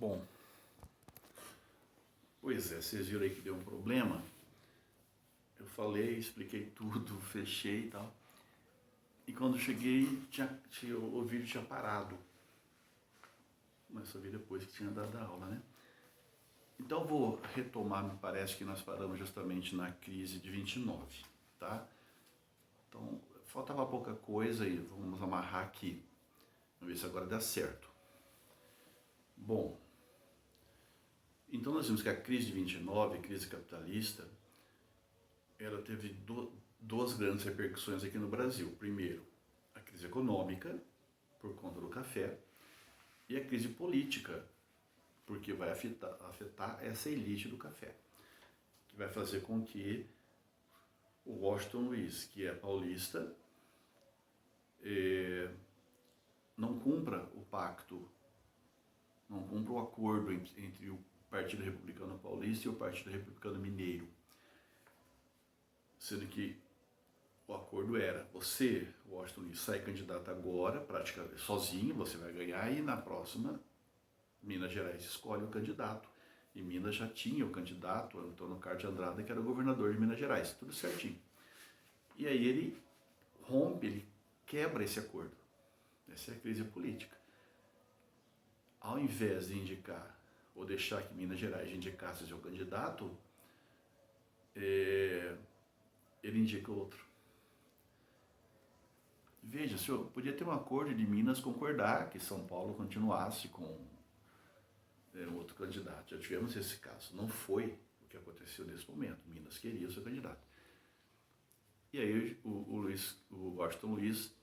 Bom, pois é, vocês viram aí que deu um problema. Eu falei, expliquei tudo, fechei e tal. E quando cheguei, o vídeo tinha parado. Mas só vi depois que tinha dado a aula, né? Então vou retomar, me parece que nós paramos justamente na crise de 29, tá? Então, faltava pouca coisa e vamos amarrar aqui. Vamos ver se agora dá certo. Bom, então nós vimos que a crise de 29, a crise capitalista, ela teve duas grandes repercussões aqui no Brasil. Primeiro, a crise econômica, por conta do café, e a crise política, porque vai afetar essa elite do café, que vai fazer com que o Washington Luiz, que é paulista, não cumpra o pacto, não cumpra o acordo entre o Partido Republicano Paulista e o Partido Republicano Mineiro. Sendo que o acordo era, você, Washington Luiz, sai candidato agora, praticamente sozinho, você vai ganhar, e na próxima, Minas Gerais escolhe o candidato. E Minas já tinha o candidato, Antônio Carlos de Andrade, que era o governador de Minas Gerais, tudo certinho. E aí ele rompe, ele quebra esse acordo. Essa é a crise política. Ao invés de indicar, ou deixar que Minas Gerais indicasse seu candidato, ele indica outro. Veja, senhor, podia ter um acordo de Minas concordar que São Paulo continuasse com outro candidato. Já tivemos esse caso. Não foi o que aconteceu nesse momento. Minas queria o seu candidato. E aí o Washington Luiz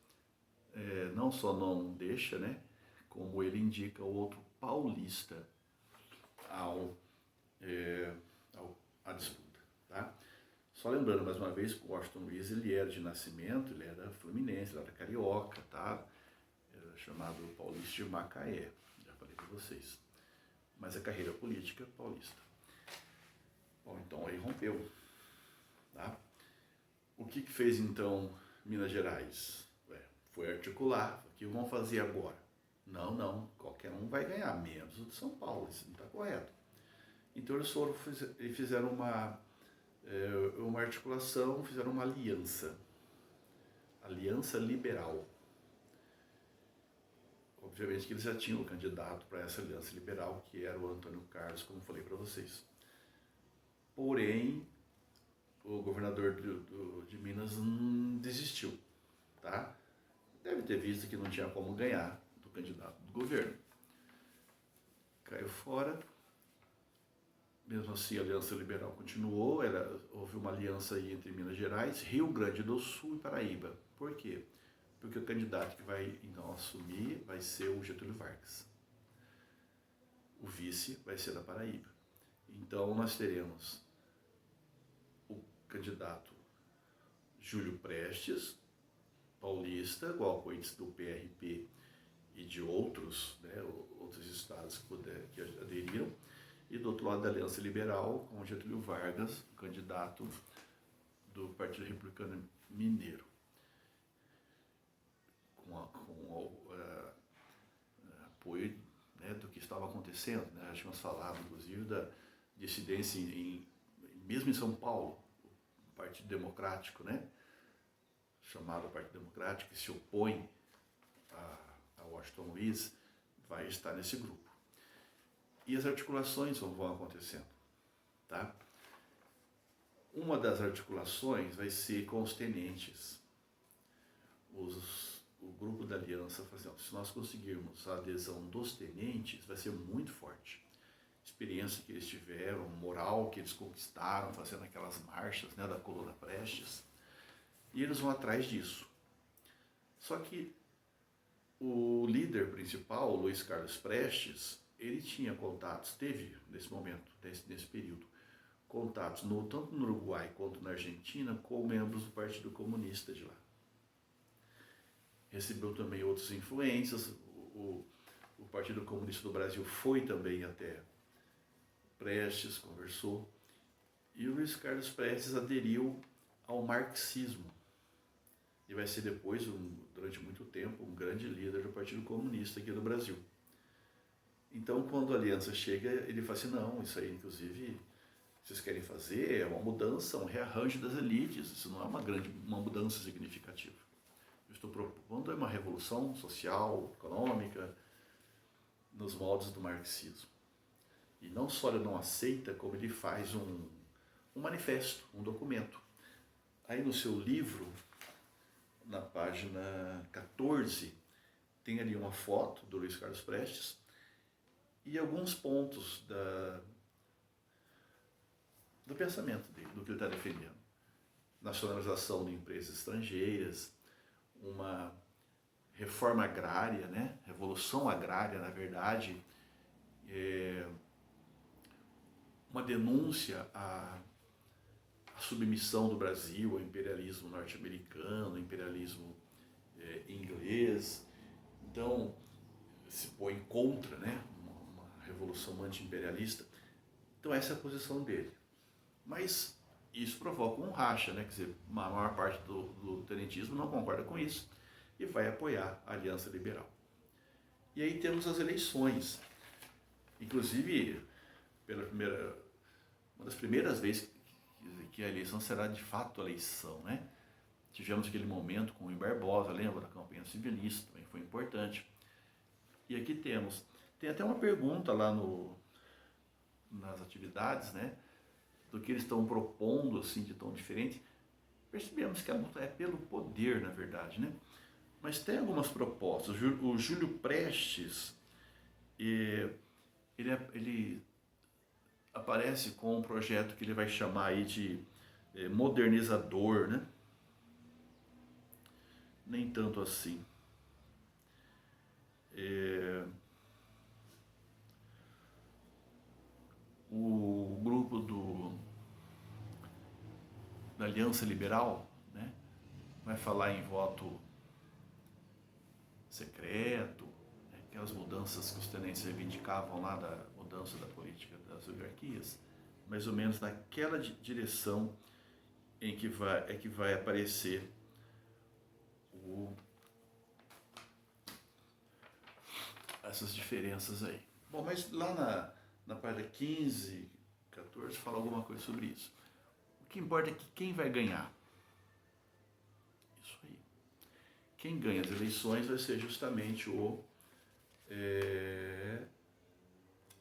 não só não deixa, né, como ele indica o outro paulista à disputa. Tá? Só lembrando mais uma vez que o Washington Luiz, ele era de nascimento, ele era fluminense, ele era carioca, tá? Era chamado paulista de Macaé, já falei para vocês. Mas a carreira política paulista. Bom, então aí rompeu, tá? O que fez então Minas Gerais? Foi articular, o que vão fazer agora? Não, qualquer um vai ganhar, menos o de São Paulo, isso não está correto. Então eles fizeram uma articulação, fizeram uma aliança liberal. Obviamente que eles já tinham o candidato para essa aliança liberal, que era o Antônio Carlos, como falei para vocês. Porém, o governador de Minas desistiu, tá? Deve ter visto que não tinha como ganhar do candidato do governo. Caiu fora. Mesmo assim, a aliança liberal continuou, houve uma aliança aí entre Minas Gerais, Rio Grande do Sul e Paraíba. Por quê? Porque o candidato que vai então assumir vai ser o Getúlio Vargas. O vice vai ser da Paraíba. Então nós teremos o candidato Júlio Prestes, paulista, igual apoiantes do PRP e de outros, né, outros estados que aderiram, e do outro lado da Aliança Liberal, com Getúlio Vargas, candidato do Partido Republicano Mineiro, com apoio, né, do que estava acontecendo. Né? Já tínhamos falado, inclusive, da dissidência mesmo em São Paulo, o Partido Democrático, né, chamado Partido Democrático, que se opõe a Washington Luiz, vai estar nesse grupo. E as articulações vão acontecendo, tá? Uma das articulações vai ser com os tenentes. O grupo da aliança, se nós conseguirmos a adesão dos tenentes, vai ser muito forte. Experiência que eles tiveram, moral que eles conquistaram, fazendo aquelas marchas, né, da Coluna Prestes, e eles vão atrás disso. Só que o líder principal, Luiz Carlos Prestes, ele tinha contatos, teve nesse momento, nesse período, contatos tanto no Uruguai quanto na Argentina com membros do Partido Comunista de lá. Recebeu também outras influências, o Partido Comunista do Brasil foi também até Prestes, conversou, e o Luiz Carlos Prestes aderiu ao marxismo, e vai ser depois, durante muito tempo, um grande líder do Partido Comunista aqui do Brasil. Então, quando a aliança chega, ele fala assim, não, isso aí, inclusive, vocês querem fazer é uma mudança, um rearranjo das elites, isso não é uma mudança significativa. Eu estou propondo uma revolução social, econômica, nos moldes do marxismo. E não só ele não aceita, como ele faz um manifesto, um documento. Aí no seu livro, na página 14, tem ali uma foto do Luiz Carlos Prestes e alguns pontos do pensamento dele, do que ele está defendendo. Nacionalização de empresas estrangeiras, uma reforma agrária, né? Revolução agrária, na verdade, uma denúncia à submissão do Brasil ao imperialismo norte-americano, ao imperialismo inglês. Então, se põe contra, né? Uma revolução anti-imperialista. Então, essa é a posição dele. Mas isso provoca um racha, né? Quer dizer, a maior parte do tenentismo não concorda com isso e vai apoiar a Aliança Liberal. E aí temos as eleições. Inclusive, uma das primeiras vezes que a eleição será de fato a eleição, né? Tivemos aquele momento com o Rui Barbosa, lembra da campanha civilista, também foi importante. E aqui tem até uma pergunta lá nas atividades, né? Do que eles estão propondo, assim, de tão diferente. Percebemos que a luta é pelo poder, na verdade, né? Mas tem algumas propostas. O Júlio Prestes, ele aparece com um projeto que ele vai chamar aí de modernizador, né? Nem tanto assim. O grupo da Aliança Liberal, né, vai falar em voto secreto, né, aquelas mudanças que os tenentes reivindicavam lá da mudança da política das oligarquias, mais ou menos naquela direção em que vai aparecer essas diferenças aí. Bom, mas lá na página 15, 14, fala alguma coisa sobre isso. O que importa é que quem vai ganhar. Isso aí. Quem ganha as eleições vai ser justamente o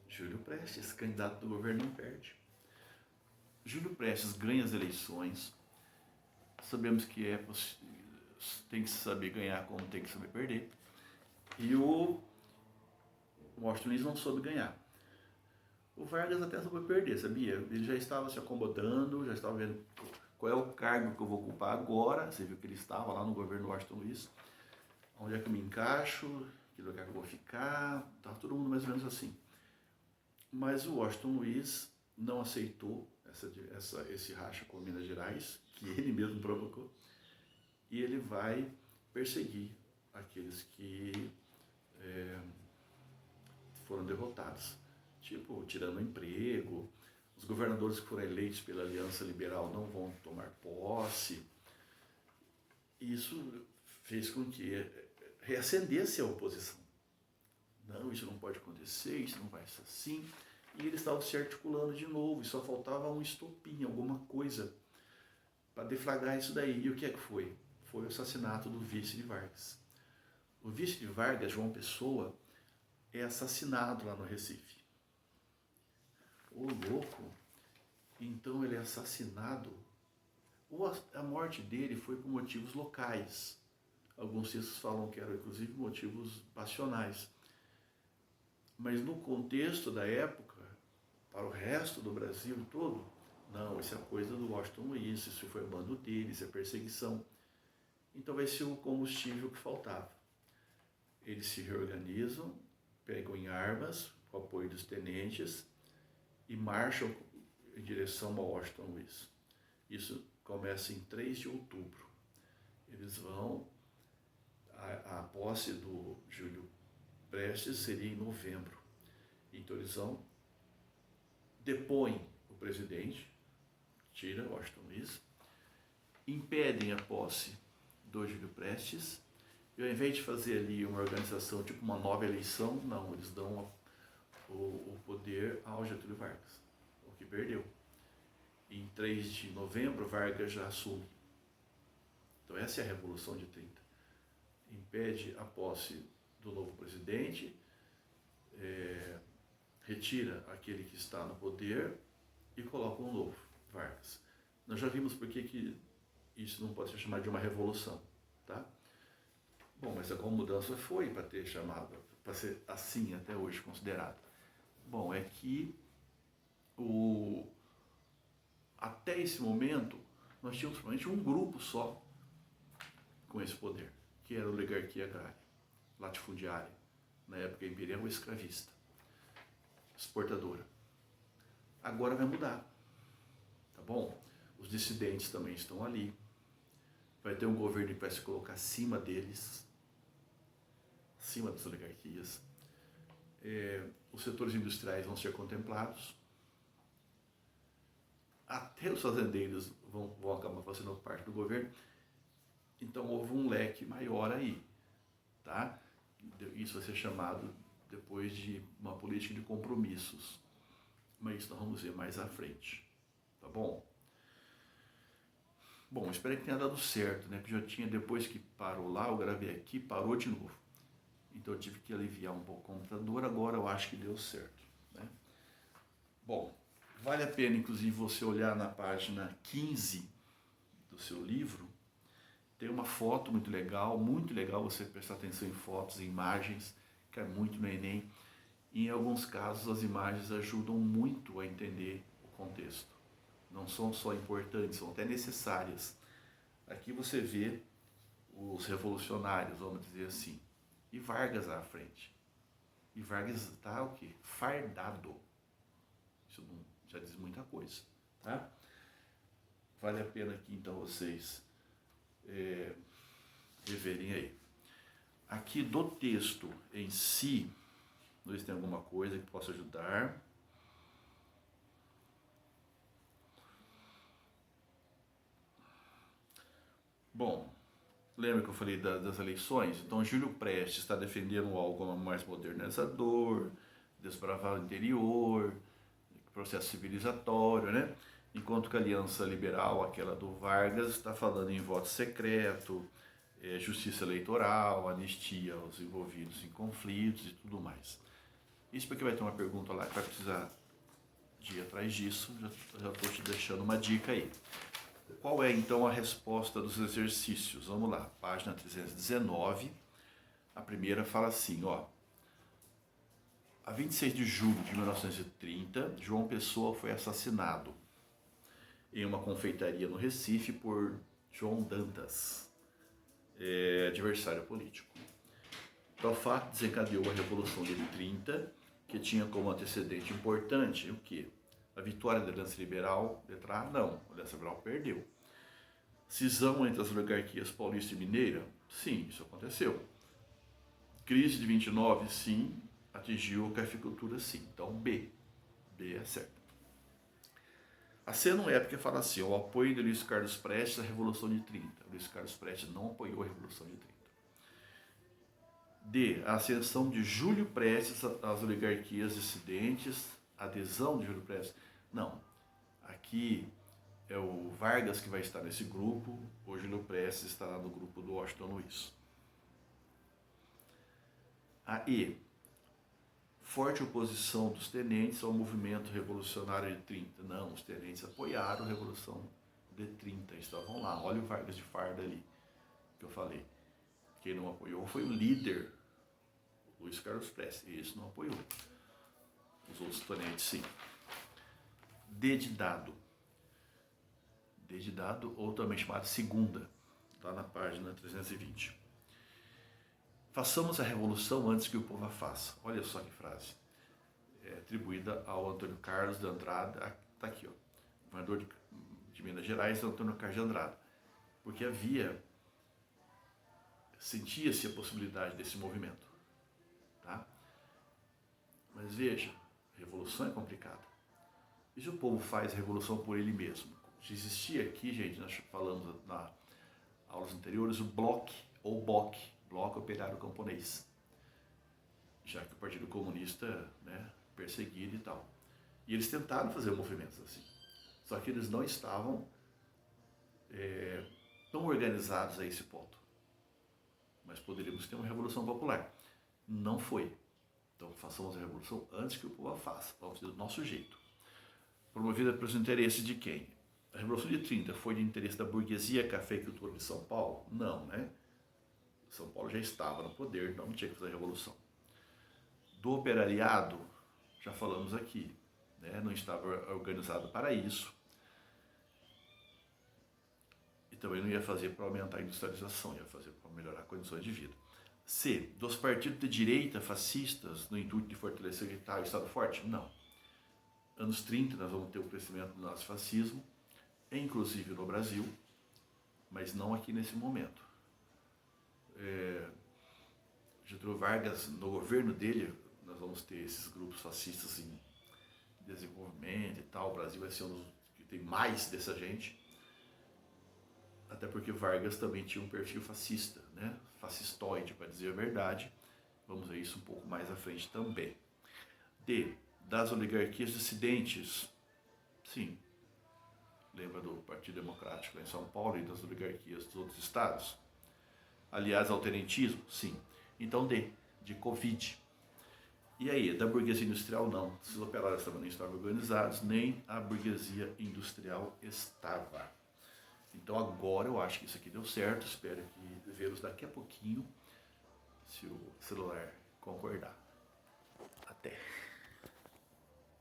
Júlio Prestes, candidato do governo não perde. Júlio Prestes ganha as eleições. Sabemos que tem que saber ganhar como tem que saber perder. E o Washington Luiz não soube ganhar. O Vargas até soube perder, sabia? Ele já estava se acomodando, já estava vendo qual é o cargo que eu vou ocupar agora. Você viu que ele estava lá no governo do Washington Luiz. Onde é que eu me encaixo, que lugar que eu vou ficar, tá todo mundo mais ou menos assim. Mas o Washington Luiz não aceitou esse racha com Minas Gerais, que ele mesmo provocou, e ele vai perseguir aqueles que foram derrotados, tipo, tirando o emprego. Os governadores que foram eleitos pela Aliança Liberal não vão tomar posse. Isso fez com que reacendesse a oposição. Não, isso não pode acontecer, isso não vai ser assim. E eles estavam se articulando de novo, e só faltava um estopim, alguma coisa, para deflagrar isso daí. E o que é que foi? Foi o assassinato do vice de Vargas. O vice de Vargas, João Pessoa, é assassinado lá no Recife. Ô louco! Então ele é assassinado. A morte dele foi por motivos locais. Alguns textos falam que eram, inclusive, motivos passionais. Mas no contexto da época, para o resto do Brasil todo, não, isso é coisa do Washington Luiz, isso foi o bando dele, isso é perseguição. Então vai ser o combustível que faltava. Eles se reorganizam, pegam em armas, com o apoio dos tenentes, e marcham em direção ao Washington Luiz. Isso começa em 3 de outubro. Eles vão, a posse do Júlio Prestes seria em novembro. Então eles vão, depõem o presidente, tira Washington Luiz, impedem a posse do Júlio Prestes, e ao invés de fazer ali uma organização, tipo uma nova eleição, não, eles dão o poder ao Getúlio Vargas, o que perdeu. Em 3 de novembro, Vargas já assume. Então essa é a Revolução de 30. Impede a posse do novo presidente, retira aquele que está no poder e coloca um novo, Vargas. Nós já vimos por que isso não pode ser chamado de uma revolução, tá? Bom, mas alguma mudança foi para ter chamado, para ser assim até hoje considerado. Bom, é que até esse momento nós tínhamos somente um grupo só com esse poder, que era a oligarquia agrária, latifundiária, na época imperial escravista, exportadora. Agora vai mudar, tá bom? Os dissidentes também estão ali, vai ter um governo que vai se colocar acima deles, acima das oligarquias, os setores industriais vão ser contemplados, até os fazendeiros vão acabar fazendo parte do governo. Então houve um leque maior aí, tá? Isso vai ser chamado depois de uma política de compromissos, mas isso nós vamos ver mais à frente, tá bom? Bom, espero que tenha dado certo, né? Porque já tinha, depois que parou lá, eu gravei aqui, parou de novo. Então eu tive que aliviar um pouco o computador, agora eu acho que deu certo, né? Bom, vale a pena, inclusive, você olhar na página 15 do seu livro. Tem uma foto muito legal você prestar atenção em fotos, em imagens, que é muito no Enem. E em alguns casos as imagens ajudam muito a entender o contexto. Não são só importantes, são até necessárias. Aqui você vê os revolucionários, vamos dizer assim, e Vargas à frente. E Vargas está o quê? Fardado. Isso já diz muita coisa, tá? Vale a pena aqui então vocês reverem aí. Aqui do texto em si, não sei se tem alguma coisa que possa ajudar. Bom, lembra que eu falei das eleições? Então, Júlio Prestes está defendendo algo mais modernizador, desbravar o interior, processo civilizatório, né? Enquanto que a Aliança Liberal, aquela do Vargas, está falando em voto secreto, justiça eleitoral, anistia aos envolvidos em conflitos e tudo mais. Isso porque vai ter uma pergunta lá que vai precisar de ir atrás disso, já estou te deixando uma dica aí. Qual é então a resposta dos exercícios? Vamos lá, página 319, a primeira fala assim, ó. A 26 de julho de 1930, João Pessoa foi assassinado em uma confeitaria no Recife por João Dantas, adversário político. Tal fato desencadeou a Revolução de 30, que tinha como antecedente importante o quê? A vitória da Aliança Liberal, letra A, não, a Aliança Liberal perdeu. Cisão entre as oligarquias paulista e mineira? Sim, isso aconteceu. Crise de 29? Sim, atingiu a cafeicultura? Sim. Então, B é certo. A C não é porque fala assim, o apoio de Luiz Carlos Prestes à Revolução de 30. Luiz Carlos Prestes não apoiou a Revolução de 30. D, a ascensão de Júlio Prestes às oligarquias dissidentes, adesão de Júlio Prestes. Não, aqui é o Vargas que vai estar nesse grupo, o Júlio Prestes estará no grupo do Washington Luiz. A E, forte oposição dos tenentes ao movimento revolucionário de 30. Não, os tenentes apoiaram a Revolução de 30, estavam lá. Olha o Vargas de farda ali, que eu falei. Quem não apoiou foi o líder, Luiz Carlos Prestes, e esse não apoiou. Os outros tenentes, sim. D de dado. D de dado, ou também chamada segunda, lá na página 320. Façamos a revolução antes que o povo a faça. Olha só que frase. É atribuída ao Antônio Carlos de Andrade. Está aqui, ó. Governador de Minas Gerais, Antônio Carlos de Andrade. Porque sentia-se a possibilidade desse movimento. Tá? Mas veja, revolução é complicada. E se o povo faz a revolução por ele mesmo? Já existia aqui, gente, nós falamos nas aulas anteriores, o BLOC ou BOC, Bloco Operário Camponês. Já que o Partido Comunista, né, perseguir e tal. E eles tentaram fazer movimentos assim. Só que eles não estavam tão organizados a esse ponto. Mas poderíamos ter uma revolução popular. Não foi. Então façamos a revolução antes que o povo a faça. Vamos fazer do nosso jeito. Promovida pelos interesses de quem? A Revolução de 30 foi de interesse da burguesia cafeicultora de São Paulo? Não, né? São Paulo já estava no poder, então não tinha que fazer a revolução. Do operariado, já falamos aqui, né? Não estava organizado para isso. E também não ia fazer para aumentar a industrialização, ia fazer para melhorar condições de vida. C. Dos partidos de direita fascistas, no intuito de fortalecer o Estado forte? Não. Anos 30 nós vamos ter o crescimento do nazifascismo, inclusive no Brasil, mas não aqui nesse momento. Getúlio Vargas, no governo dele, nós vamos ter esses grupos fascistas em desenvolvimento e tal. O Brasil vai ser um dos que tem mais dessa gente. Até porque Vargas também tinha um perfil fascista, né? Fascistoide, para dizer a verdade. Vamos ver isso um pouco mais à frente também. D. Das oligarquias dissidentes. Sim. Lembra do Partido Democrático lá em São Paulo e das oligarquias dos outros estados? Aliás, ao tenentismo? Sim. Então D. De Covid. E aí, da burguesia industrial? Não. Os operários também não estavam organizados, nem a burguesia industrial estava. Então agora eu acho que isso aqui deu certo. Espero que vê-los daqui a pouquinho, se o celular concordar. Até!